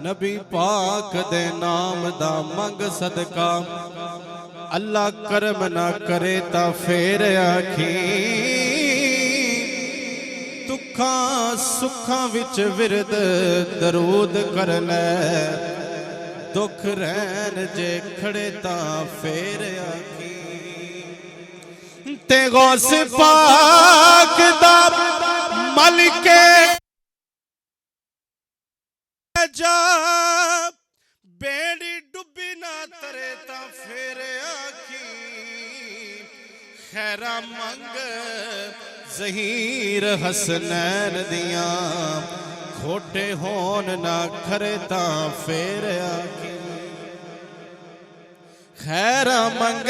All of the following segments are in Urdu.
نبی پاک دے نام دا منگ صدقہ اللہ کرم نہ کرے تا پھر آکھیں دکھاں سکھاں وچ ورد درود کر لے دکھ رہن جے کھڑے تا پھر آکھیں تے غوث پاک دا ملک جا بیڑی ڈبی نہ ترے تا پھر آکھیں خیرہ منگ ظہیر حسنین دیاں کھوٹے ہون نہ کھرے تا پھر آکھیں خیرہ منگ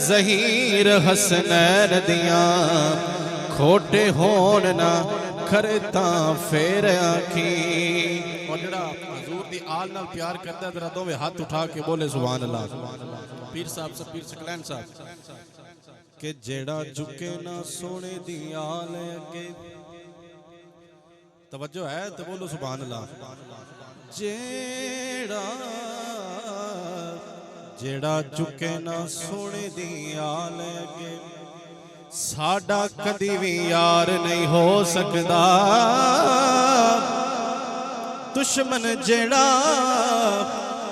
ظہیر حسنین دیاں کھوٹے ہون نہ کھرتا پھر آکھیں اور جڑا حضور دی آل نال پیار کرتا ہے ذرا دوویں ہاتھ اٹھا کے بولے سبحان اللہ پیر صاحب پیر سکلین صاحب کہ جڑا جھکے نہ سونے دی آل اگے توجہ ہے تو بولو سبحان اللہ جڑا جھکے نہ سونے دی آل اگے ساڈا کدی بھی یار نہیں ہو سکدا دشمن جڑا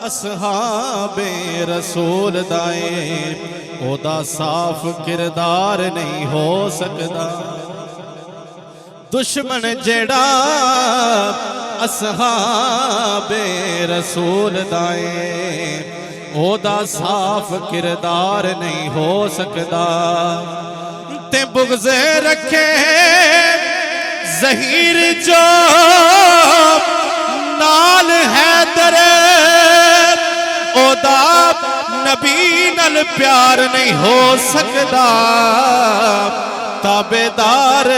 اصحاب رسول دائے او دا صاف کردار نہیں ہو سکدا دشمن جڑا اصحاب رسول دائے او دا صاف کردار نہیں ہو سکدا تے بغض رکھے ظہیر جو نال حیدر او دا نبی نال پیار نہیں ہو سکدا تابعدار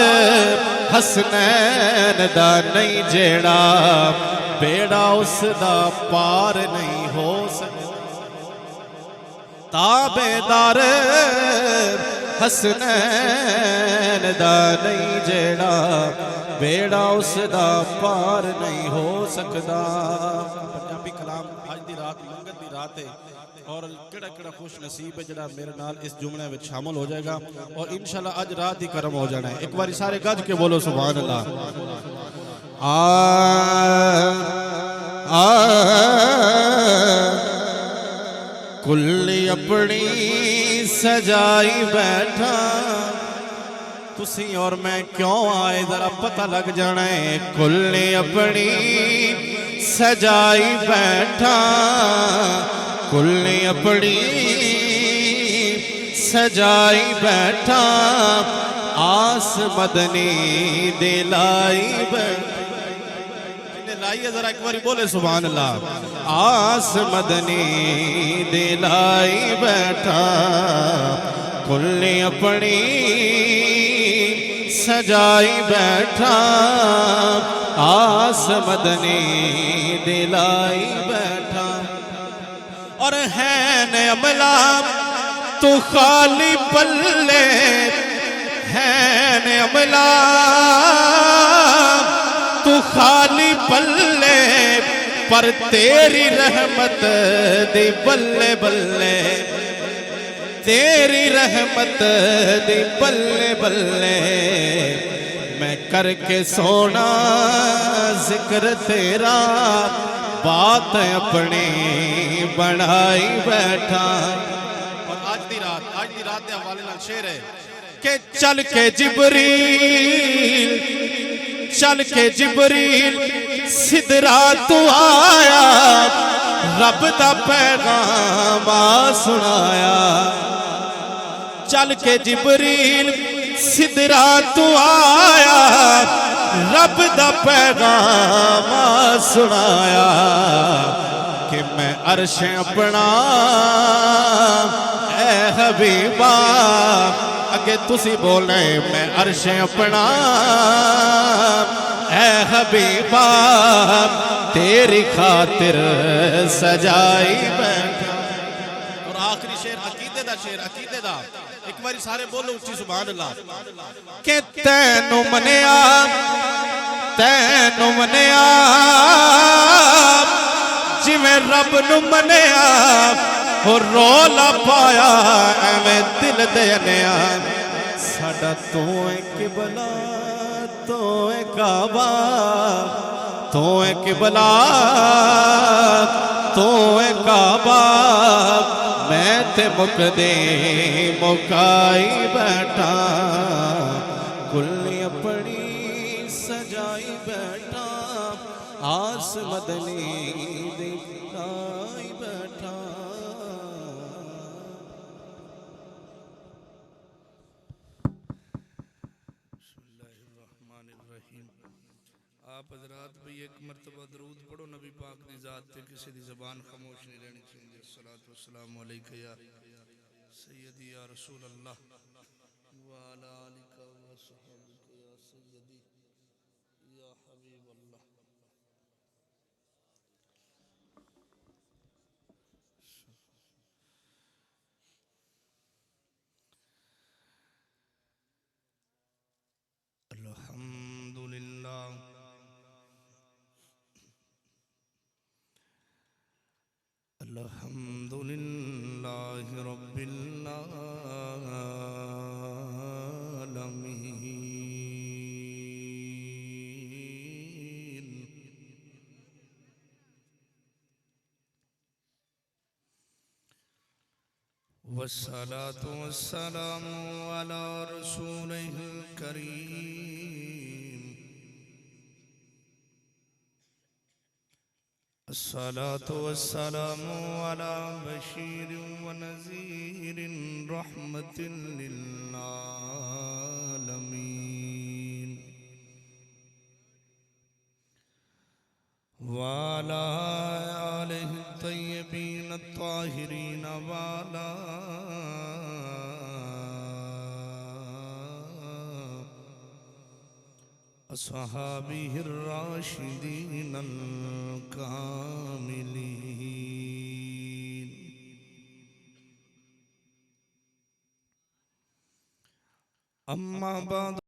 حسنین دا نہیں جیڑا بیڑا اس دا پار نہیں ہو سکدا تابعدار حسنین دا نہیں جیڑا بیڑا اس دا پار نہیں ہو سکدا پنجابی کلام آج دی رات منگت دی رات ہے اور کڑا کڑا خوش نصیب ہے جڑا میرے نال اس جملے میں شامل ہو جائے گا اور انشاءاللہ آج رات ہی کرم ہو جانا ہے ایک باری سارے گج کے بولو سبحان اللہ کلی اپنی سجائی بیٹھا تسی اور میں کیوں آئے ذرا پتہ لگ جانا ہے کلی اپنی سجائی بیٹھا کلی اپنی سجائی بیٹھا آس مدنی دلائی بیٹھا لائیے ذرا ایک باری بولے سبحان اللہ آس مدنی دلائی بیٹھا کلی اپنی سجائی بیٹھا آس مدنی دلائی بیٹھا اور ہے عملہ تو خالی پلے ہے عملہ تو خالی پلے پر تیری رحمت دی بلے بلے تیری رحمت دی بلے بلے میں کر کے سونا ذکر تیرا بات اپنی بڑھائی بیٹھا اور آج دی رات دے حوالے نال شعر ہے کہ چل کے جبریل سدرا تو آیا رب دا پیغام سنایا چل کے جبریل سدرا تو آیا رب دا پیغام سنایا کہ میں عرش اپنا اے حبیبا اگے تسی بولنے میں عرش اپنا اے حبیبا تیری خاطر سجائی بیٹھا اور آخری شعر عقیدے دا ایک باری سارے بولو اچھی سبحان اللہ کہ تینو منیا جی میں رب نو منیا اور رولا پایا ایویں دل دینیا ساڈا تو ہے قبلہ تو ہے کعبہ تو ہے قبلہ تو ہے کعبہ میں تے مقدے مکائی بیٹھا کلی اپنی سجائی بیٹھا آس مدنی دکھائی بیٹھا بسم اللہ الرحمن الرحیم آپ حضرات بھی ایک مرتبہ درود پڑھو نبی پاک دی ذات تے کسی دی زبان خاموش نہیں رہنی چاہیے الصلوۃ والسلام علیکہ یا سیدی یا رسول اللہ وعلی آلک وصحبک یا سیدی یا حبیب اللہ الحمدللہ الحمدللہ رب العالمین والصلاة والسلام على رسوله الكريم الصلاة والسلام على بشير ونذير رحمة للعالمين وعلى آله الطيبين الطاهرين وعلى أصحابه الراشدين الكاملين أما بعد